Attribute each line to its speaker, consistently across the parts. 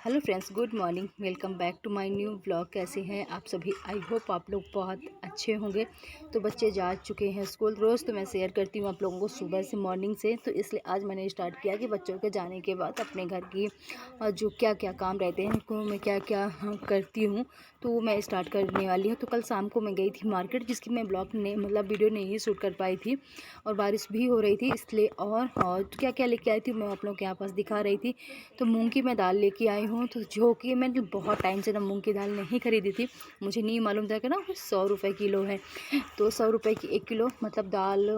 Speaker 1: Hello friends, good morning. Welcome back to my new vlog. कैसे हैं आप सभी? आई होप आप लोग बहुत अच्छे होंगे। तो बच्चे जा चुके हैं स्कूल। रोज़ तो मैं शेयर करती हूँ आप लोगों को सुबह से, मॉर्निंग से, तो इसलिए आज मैंने स्टार्ट किया कि बच्चों के जाने के बाद अपने घर की जो क्या क्या काम रहते हैं उनको मैं क्या क्या करती हूँ, तो वो मैं स्टार्ट करने वाली हूँ। तो कल शाम को मैं गई थी मार्केट, जिसकी मैं ब्लॉग ने मतलब वीडियो नहीं शूट कर पाई थी, और बारिश भी हो रही थी इसलिए। और क्या क्या लेके आई थी मैं आप लोगों के यहाँ पास दिखा रही थी। तो मूंग की मैं दाल लेके आई हूँ, तो जो कि मैंने बहुत टाइम से ना मूंग की दाल नहीं खरीदी थी। मुझे नहीं मालूम था कि ना 100 रुपये किलो है। तो 100 रुपये की 1 किलो मतलब दाल।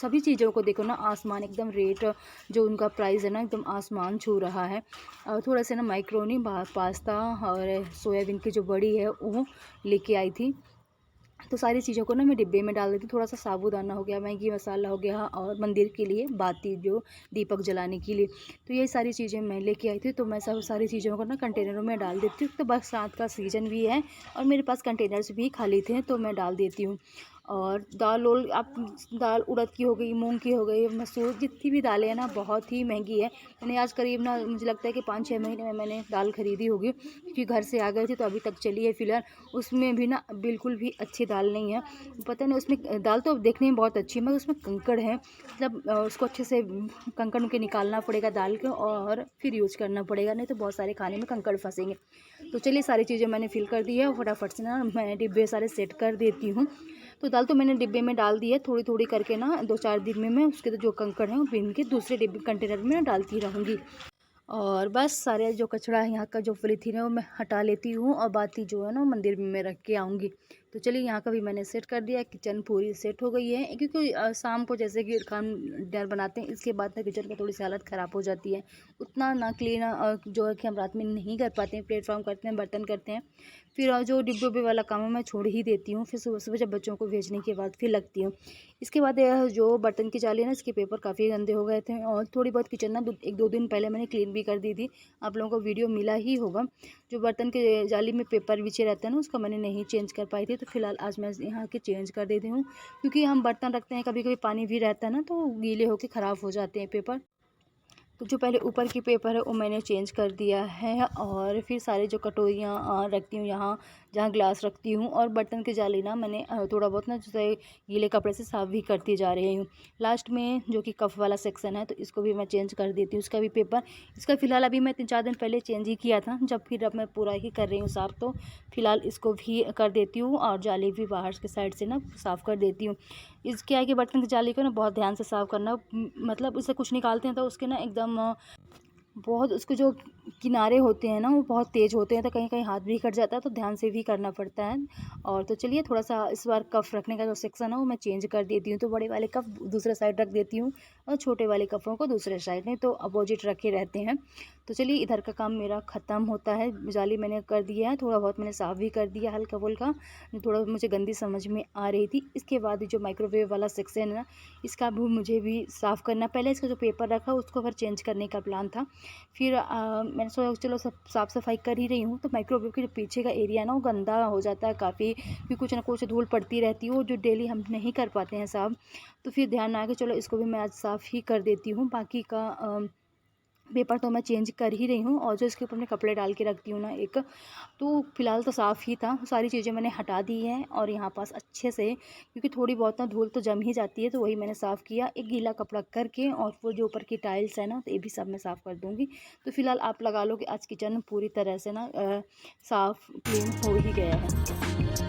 Speaker 1: सभी चीज़ों को देखो ना, आसमान एकदम रेट जो उनका प्राइस है ना एकदम आसमान छू रहा है। और थोड़ा सा ना माइक्रोनी पास्ता और सोयाबीन की जो बड़ी है वो लेके आई थी। तो सारी चीज़ों को ना मैं डिब्बे में डाल देती हूँ। थोड़ा सा साबूदाना हो गया, मैगी मसाला हो गया, और मंदिर के लिए बाती जो दीपक जलाने के लिए, तो ये सारी चीज़ें मैं लेके आई थी। तो मैं सब सारी चीज़ों को ना कंटेनरों में डाल देती हूँ। तो बरसात का सीज़न भी है और मेरे पास कंटेनर्स भी खाली थे, तो मैं डाल देती हूँ। और दाल उल आप दाल उड़द की हो गई, मूंग की हो गई, मसूर, जितनी भी दालें हैं ना बहुत ही महंगी है। मैंने आज करीब ना मुझे लगता है कि 5-6 महीने में मैंने दाल खरीदी होगी, क्योंकि घर से आ गए थे तो अभी तक चली है फ़िलहाल। उसमें भी ना बिल्कुल भी अच्छी दाल नहीं है। पता नहीं, उसमें दाल तो देखने में बहुत अच्छी है मगर उसमें कंकड़ है। मतलब उसको अच्छे से कंकड़ उनके निकालना पड़ेगा दाल के, और फिर यूज़ करना पड़ेगा, नहीं तो बहुत सारे खाने में कंकड़ फंसेंगे। तो चलिए, सारी चीज़ें मैंने फिल कर दी है, फटाफट से ना मैं डिब्बे सारे सेट कर देती हूँ। तो दाल तो मैंने डिब्बे में डाल दी है, थोड़ी थोड़ी करके ना 2-4 दिन में मैं उसके तो जो कंकड़ हैं वो बीन के दूसरे डिब्बे कंटेनर में डालती रहूँगी। और बस सारे जो कचरा है यहाँ का, जो पॉलीथीन है वो मैं हटा लेती हूँ, और बाकी जो है ना वो मंदिर में मैं रख के आऊँगी। तो चलिए, यहाँ का भी मैंने सेट कर दिया। किचन पूरी सेट हो गई है, क्योंकि शाम को जैसे कि खान डिनर बनाते हैं, इसके बाद ना किचन की थोड़ी सी हालत ख़राब हो जाती है। उतना ना क्लीन जो है कि हम रात में नहीं कर पाते हैं, प्लेटफॉर्म करते हैं, बर्तन करते हैं। फिर जो डिब्बे उब्बे वाला काम है मैं छोड़ ही देती हूँ। फिर सुबह सुबह जब बच्चों को भेजने के बाद फिर लगती हूँ। इसके बाद जो बर्तन की जाली है ना, इसके पेपर काफ़ी गंदे हो गए थे, और थोड़ी बहुत किचन ना 1-2 दिन पहले मैंने क्लीन भी कर दी थी। आप लोगों को वीडियो मिला ही होगा। जो बर्तन के जाली में पेपर बिछे रहते हैं ना, उसका मैंने नहीं चेंज कर पाई थी। तो फिलहाल आज मैं यहाँ के चेंज कर देती हूँ, क्योंकि हम बर्तन रखते हैं, कभी कभी पानी भी रहता है ना, तो गीले होकर ख़राब हो जाते हैं पेपर। तो जो पहले ऊपर की पेपर है वो मैंने चेंज कर दिया है, और फिर सारे जो कटोरियाँ रखती हूँ यहाँ, जहाँ ग्लास रखती हूँ, और बर्तन की जाली ना मैंने थोड़ा बहुत ना जैसे गीले कपड़े से साफ़ भी करती जा रही हूँ। लास्ट में जो कि कफ वाला सेक्शन है, तो इसको भी मैं चेंज कर देती हूँ, इसका भी पेपर। इसका फ़िलहाल अभी मैं 3-4 दिन पहले चेंज ही किया था, जब फिर अब मैं पूरा ही कर रही हूँ साफ़। तो फिलहाल इसको भी कर देती हूँ, और जाली भी बाहर के साइड से ना साफ़ कर देती हूँ। इसके आगे बर्तन की जाली को ना बहुत ध्यान से साफ़ करना, मतलब उससे कुछ निकालते हैं तो उसके ना एकदम बहुत उसके जो किनारे होते हैं ना वो बहुत तेज़ होते हैं, तो कहीं कहीं हाथ भी कट जाता है, तो ध्यान से भी करना पड़ता है। और तो चलिए, थोड़ा सा इस बार कफ रखने का जो सेक्शन है वो मैं चेंज कर देती हूँ। तो बड़े वाले कफ दूसरे साइड रख देती हूँ, और छोटे वाले कफ़ों को दूसरे साइड, नहीं तो अपोजिट रखे रहते हैं। तो चलिए, इधर का काम मेरा ख़त्म होता है। जाली मैंने कर दिया है, थोड़ा बहुत मैंने साफ़ भी कर दिया हल्का फुल्का, थोड़ा मुझे गंदी समझ में आ रही थी। इसके बाद जो माइक्रोवेव वाला सेक्शन है ना, इसका भी मुझे भी साफ़ करना। पहले इसका जो पेपर रखा उसको फिर चेंज करने का प्लान था। फिर मैंने सोचा चलो सब साफ़ सफाई कर ही रही हूँ, तो माइक्रोवेव के जो पीछे का एरिया है ना वो गंदा हो जाता है काफ़ी, क्योंकि कुछ ना कुछ धूल पड़ती रहती है, वो जो डेली हम नहीं कर पाते हैं साफ़। तो फिर ध्यान आया कि चलो इसको भी मैं आज साफ़ ही कर देती हूँ। बाकी का पेपर तो मैं चेंज कर ही रही हूँ, और जो इसके ऊपर मैं कपड़े डाल के रखती हूँ ना एक, तो फिलहाल तो साफ़ ही था। सारी चीज़ें मैंने हटा दी हैं, और यहाँ पास अच्छे से, क्योंकि थोड़ी बहुत ना धूल तो जम ही जाती है, तो वही मैंने साफ़ किया एक गीला कपड़ा करके। और वो जो ऊपर की टाइल्स है ना, तो ये भी सब मैं साफ़ कर दूँगी। तो फिलहाल आप लगा लो कि आज किचन पूरी तरह से ना साफ़ क्लीन हो ही गया है।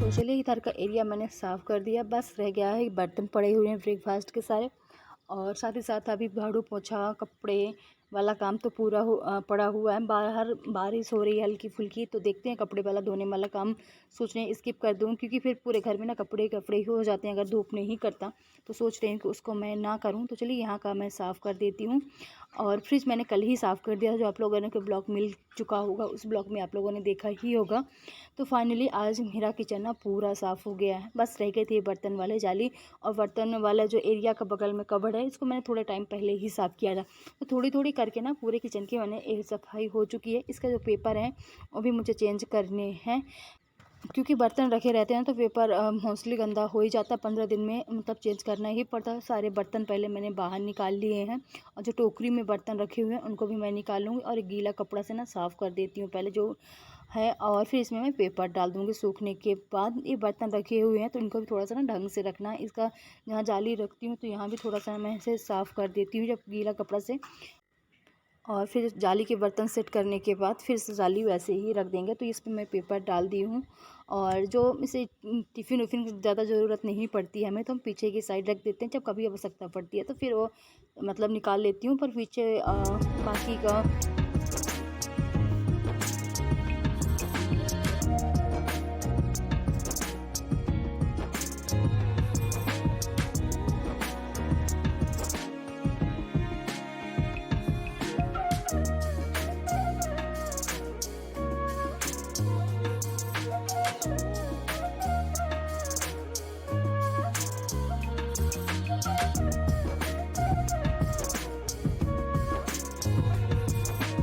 Speaker 1: तो चलिए, इधर का एरिया मैंने साफ़ कर दिया, बस रह गया है बर्तन पड़े हुए हैं ब्रेकफास्ट के सारे। और साथ ही साथ अभी झाड़ू पोछा, कपड़े, वाला काम तो पूरा पड़ा हुआ है। बाहर बारिश हो रही है हल्की फुल्की, तो देखते हैं कपड़े वाला धोने वाला काम सोच रहे हैं स्किप कर दूँ, क्योंकि फिर पूरे घर में ना कपड़े कपड़े ही हो जाते हैं अगर धूप नहीं करता। तो सोच रहे हैं कि उसको मैं ना करूँ। तो चलिए यहाँ का मैं साफ़ कर देती हूँ। और फ्रिज मैंने कल ही साफ़ कर दिया, जो आप लोगों ने को ब्लॉग मिल चुका होगा, उस ब्लॉग में आप लोगों ने देखा ही होगा। तो फाइनली आज मेरा किचन ना पूरा साफ़ हो गया है। बस रह गए थे बर्तन वाले जाली, और बर्तन वाला जो एरिया का बगल में कबर्ड है, इसको मैंने थोड़े टाइम पहले ही साफ़ किया था। तो थोड़ी थोड़ी करके ना पूरे किचन की मैंने एक सफाई हो चुकी है। इसका जो पेपर है वो भी मुझे चेंज करने हैं, क्योंकि बर्तन रखे रहते हैं तो पेपर मोस्टली गंदा हो ही जाता है। 15 दिन में मतलब चेंज करना ही पड़ता है। सारे बर्तन पहले मैंने बाहर निकाल लिए हैं, और जो टोकरी में बर्तन रखे हुए हैं उनको भी मैं निकाल लूँगी, और एक गीला कपड़ा से ना साफ़ कर देती हूँ पहले जो है, और फिर इसमें मैं पेपर डाल दूँगी। सूखने के बाद ये बर्तन रखे हुए हैं तो इनको भी थोड़ा सा ना ढंग से रखना है। इसका जहाँ जाली रखती हूँ तो यहाँ भी थोड़ा सा मैं इसे साफ़ कर देती हूँ जब गीला कपड़ा से। और फिर जाली के बर्तन सेट करने के बाद फिर से जाली वैसे ही रख देंगे। तो इस पर मैं पेपर डाल दी हूँ, और जो इसे टिफ़िन उफ़िन की ज़्यादा ज़रूरत नहीं पड़ती है हमें, तो हम पीछे की साइड रख देते हैं। जब कभी आवश्यकता पड़ती है तो फिर वो मतलब निकाल लेती हूँ, पर पीछे बाकी का।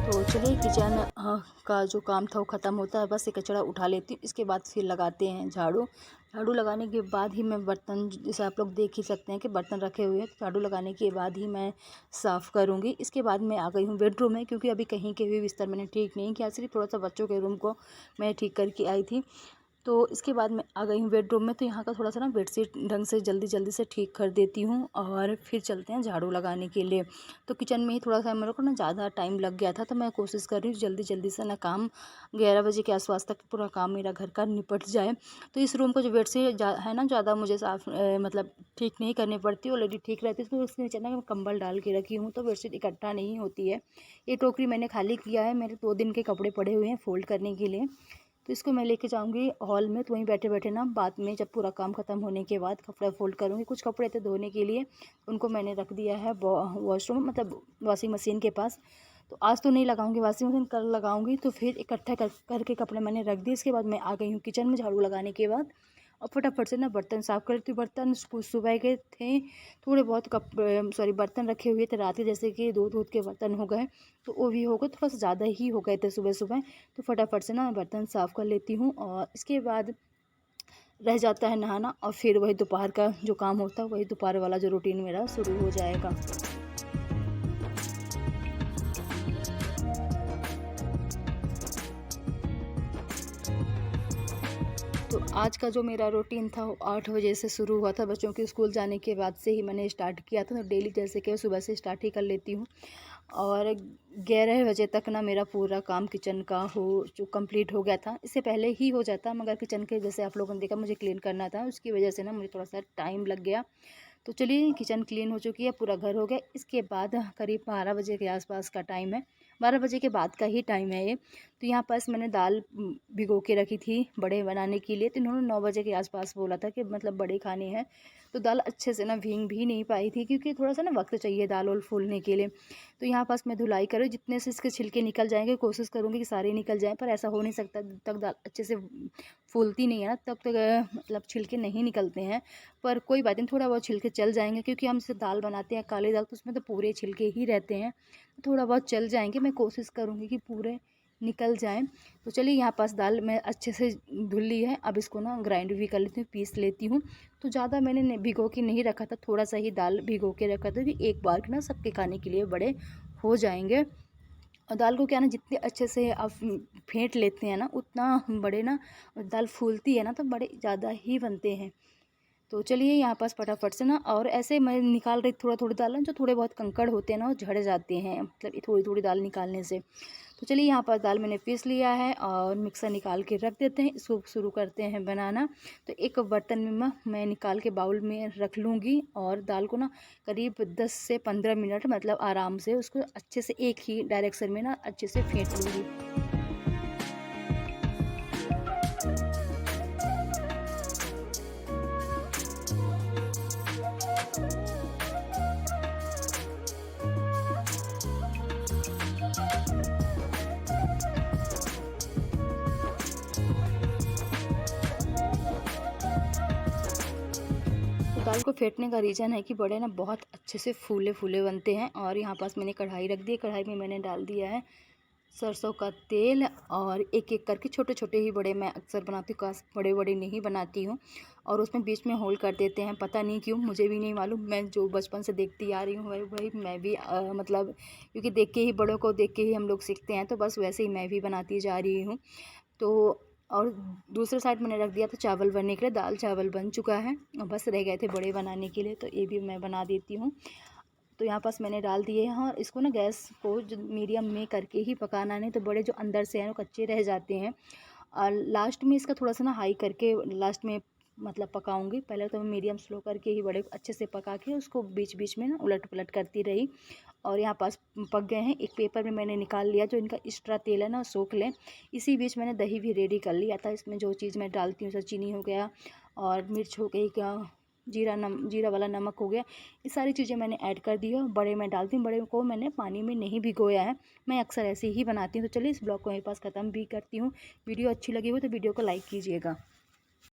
Speaker 1: तो चलिए किचन का जो काम था वो ख़त्म होता है। बस ये कचरा उठा लेती हूँ, इसके बाद फिर लगाते हैं झाड़ू। झाड़ू लगाने के बाद ही मैं बर्तन, जैसे आप लोग देख ही सकते हैं कि बर्तन रखे हुए हैं, तो झाड़ू लगाने के बाद ही मैं साफ़ करूँगी। इसके बाद मैं आ गई हूँ बेडरूम में, क्योंकि अभी कहीं के भी बिस्तर मैंने ठीक नहीं किया, सिर्फ थोड़ा सा बच्चों के रूम को मैं ठीक करके आई थी। तो इसके बाद मैं आ गई हूँ बेडरूम में, तो यहाँ का थोड़ा सा ना बेडशीट ढंग से जल्दी जल्दी से ठीक कर देती हूँ, और फिर चलते हैं झाड़ू लगाने के लिए। तो किचन में ही थोड़ा सा मेरे को ना ज़्यादा टाइम लग गया था, तो मैं कोशिश कर रही हूँ जल्दी जल्दी से ना काम 11 बजे के आसपास तक पूरा काम मेरा घर का निपट जाए। तो इस रूम को जो बेडशीट है ना, ज़्यादा मुझे साफ मतलब ठीक नहीं करनी पड़ती, ऑलरेडी ठीक रहती है। तो उसके नीचे ना मैं कंबल डाल के रखी हूँ, तो बेडशीट इकट्ठा नहीं होती है। ये टोकरी मैंने खाली किया है, मेरे 2 दिन के कपड़े पड़े हुए हैं फ़ोल्ड करने के लिए। तो इसको मैं लेके जाऊँगी हॉल में, तो वहीं बैठे बैठे ना बाद में जब पूरा काम ख़त्म होने के बाद कपड़ा फ़ोल्ड करूँगी। कुछ कपड़े थे धोने के लिए, उनको मैंने रख दिया है वॉशरूम, मतलब वॉशिंग मशीन के पास। तो आज तो नहीं लगाऊंगी वॉशिंग मशीन, कल लगाऊंगी। तो फिर इकट्ठा करके कपड़े मैंने रख दिए। इसके बाद मैं आ गई हूँ किचन में झाड़ू लगाने के बाद, और फटाफट से ना बर्तन साफ़ कर लेती हूँ। बर्तन सुबह के थे, थोड़े बहुत बर्तन रखे हुए थे रात के, जैसे कि दूध के बर्तन हो गए, तो वो भी हो गए, थोड़ा सा ज़्यादा ही हो गए थे सुबह सुबह। तो फटाफट से ना बर्तन साफ़ कर लेती हूँ, और इसके बाद रह जाता है नहाना, और फिर वही दोपहर का जो काम होता है, वही दोपहर वाला जो रूटीन मेरा शुरू हो जाएगा। तो आज का जो मेरा रूटीन था वो 8 बजे से शुरू हुआ था। बच्चों के स्कूल जाने के बाद से ही मैंने स्टार्ट किया था। तो डेली जैसे कि सुबह से स्टार्ट ही कर लेती हूँ, और 11 बजे तक ना मेरा पूरा काम किचन का जो कंप्लीट हो गया था। इससे पहले ही हो जाता, मगर किचन के जैसे आप लोगों ने देखा मुझे क्लीन करना था, उसकी वजह से ना मुझे थोड़ा सा टाइम लग गया। तो चलिए किचन क्लीन हो चुकी है, पूरा घर हो गया। इसके बाद करीब 12 बजे के आसपास का टाइम है, 12 बजे के बाद का ही टाइम है ये। तो यहाँ पास मैंने दाल भिगो के रखी थी बड़े बनाने के लिए, तो इन्होंने 9 बजे के आसपास बोला था कि मतलब बड़े खाने हैं। तो दाल अच्छे से ना भीग भी नहीं पाई थी, क्योंकि थोड़ा सा ना वक्त चाहिए दाल और फूलने के लिए। तो यहाँ पास मैं धुलाई करूँ, जितने से इसके छिलके निकल जाएंगे कोशिश करूँगी कि सारे निकल जाएँ, पर ऐसा हो नहीं सकता। जब तक दाल अच्छे से फूलती नहीं है ना, तब तक मतलब छिलके नहीं निकलते हैं। पर कोई बात नहीं, थोड़ा बहुत छिलके चल जाएंगे, क्योंकि हम जैसे दाल बनाते हैं काली दाल, तो उसमें तो पूरे छिलके ही रहते हैं। थोड़ा बहुत चल जाएंगे, मैं कोशिश करूँगी कि पूरे निकल जाएं। तो चलिए यहाँ पास दाल मैं अच्छे से धुल ली है, अब इसको ना ग्राइंड भी कर लेती हूँ, पीस लेती हूँ। तो ज़्यादा मैंने भिगो के नहीं रखा था, थोड़ा सा ही दाल भिगो के रखा था कि एक बार ना सबके खाने के लिए बड़े हो जाएंगे। और दाल को क्या ना जितने अच्छे से आप फेंट लेते हैं ना, उतना बड़े ना दाल फूलती है ना, तो बड़े ज़्यादा ही बनते हैं। तो चलिए यहाँ पास फटाफट से ना, और ऐसे मैं निकाल रही थोड़ा थोड़ी दाल ना, जो थोड़े बहुत कंकड़ होते हैं ना वो झड़ जाते हैं, मतलब थोड़ी थोड़ी दाल निकालने से। तो चलिए यहाँ पर दाल मैंने पीस लिया है और मिक्सर निकाल के रख देते हैं, इसको शुरू करते हैं बनाना। तो एक बर्तन में मैं निकाल के बाउल में रख लूँगी और दाल को ना करीब 10 से 15 मिनट मतलब आराम से उसको अच्छे से एक ही डायरेक्शन में ना अच्छे से फेंट लूँगी। दाल को फेंटने का रीज़न है कि बड़े ना बहुत अच्छे से फूले फूले बनते हैं। और यहाँ पास मैंने कढ़ाई रख दी है, कढ़ाई में मैंने डाल दिया है सरसों का तेल, और एक एक करके छोटे छोटे ही बड़े मैं अक्सर बनाती हूँ, खास बड़े बड़े नहीं बनाती हूँ। और उसमें बीच में होल कर देते हैं, पता नहीं क्यों, मुझे भी नहीं मालूम। मैं जो बचपन से देखती आ रही हूँ वही वही मैं भी मतलब क्योंकि देख के ही, बड़ों को देख के ही हम लोग सीखते हैं, तो बस वैसे ही मैं भी बनाती जा रही हूँ। तो और दूसरे साइड मैंने रख दिया था चावल बनने के लिए, दाल चावल बन चुका है और बस रह गए थे बड़े बनाने के लिए, तो ये भी मैं बना देती हूँ। तो यहाँ पास मैंने डाल दिए हैं और इसको ना गैस को जो मीडियम में करके ही पकाना, नहीं तो बड़े जो अंदर से हैं वो कच्चे रह जाते हैं। और लास्ट में इसका थोड़ा सा ना हाई करके लास्ट में मतलब पकाऊंगी। पहले तो मैं मीडियम स्लो करके ही बड़े अच्छे से पका के उसको बीच बीच में ना उलट पलट करती रही। और यहाँ पास पक गए हैं, एक पेपर में मैंने निकाल लिया, जो इनका एक्स्ट्रा तेल है ना सोख लें। इसी बीच मैंने दही भी रेडी कर लिया था। इसमें जो चीज़ मैं डालती हूँ जैसे चीनी हो गया और मिर्च हो गई, क्या जीरा वाला नमक हो गया, ये सारी चीज़ें मैंने ऐड कर दी है। बड़े में डालती हूँ, बड़े को मैंने पानी में नहीं भिगोया है, मैं अक्सर ऐसे ही बनाती हूँ। तो चलिए इस ब्लॉग को मेरे पास ख़त्म भी करती हूँ। वीडियो अच्छी लगी हो तो वीडियो को लाइक कीजिएगा।